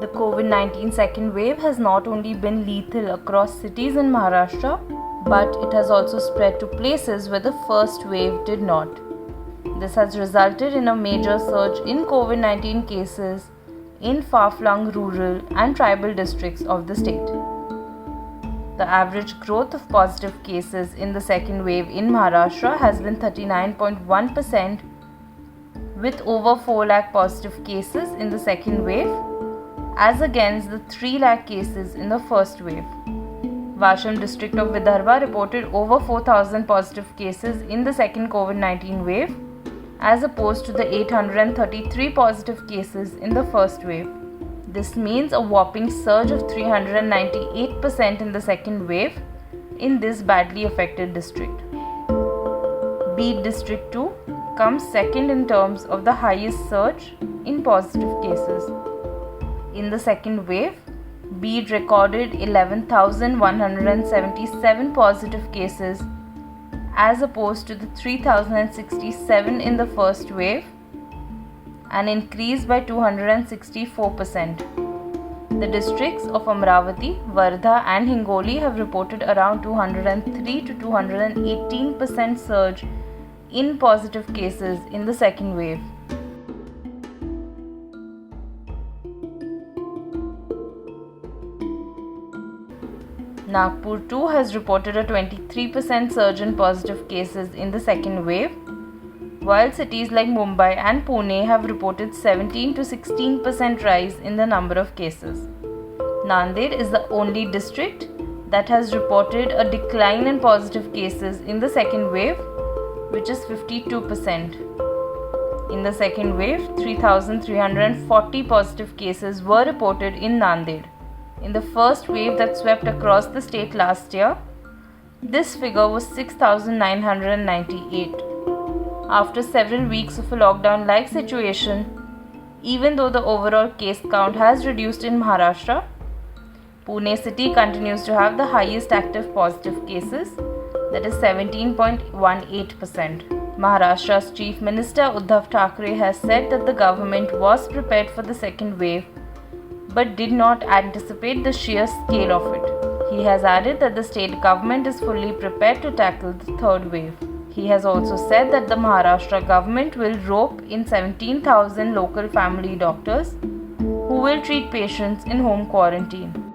The COVID-19 second wave has not only been lethal across cities in Maharashtra, but it has also spread to places where the first wave did not. This has resulted in a major surge in COVID-19 cases in far-flung rural and tribal districts of the state. The average growth of positive cases in the second wave in Maharashtra has been 39.1%, with over 4 lakh positive cases in the second wave, as against the 3 lakh cases in the first wave. Washim district of Vidarbha reported over 4,000 positive cases in the second COVID-19 wave, as opposed to the 833 positive cases in the first wave. This means a whopping surge of 398% in the second wave in this badly affected district. Beed District 2 comes second in terms of the highest surge in positive cases. In the second wave, Beed recorded 11,177 positive cases as opposed to the 3,067 in the first wave, an increase by 264%. The districts of Amravati, Wardha and Hingoli have reported around 203 to 218% surge in positive cases in the second wave. Nagpur too has reported a 23% surge in positive cases in the second wave, while cities like Mumbai and Pune have reported 17 to 16% rise in the number of cases. Nanded is the only district that has reported a decline in positive cases in the second wave, which is 52%. In the second wave, 3,340 positive cases were reported in Nanded. In the first wave that swept across the state last year, this figure was 6,998. After several weeks of a lockdown-like situation, even though the overall case count has reduced in Maharashtra, Pune city continues to have the highest active positive cases, that is 17.18%. Maharashtra's Chief Minister Uddhav Thackeray has said that the government was prepared for the second wave but did not anticipate the sheer scale of it. He has added that the state government is fully prepared to tackle the third wave. He has also said that the Maharashtra government will rope in 17,000 local family doctors who will treat patients in home quarantine.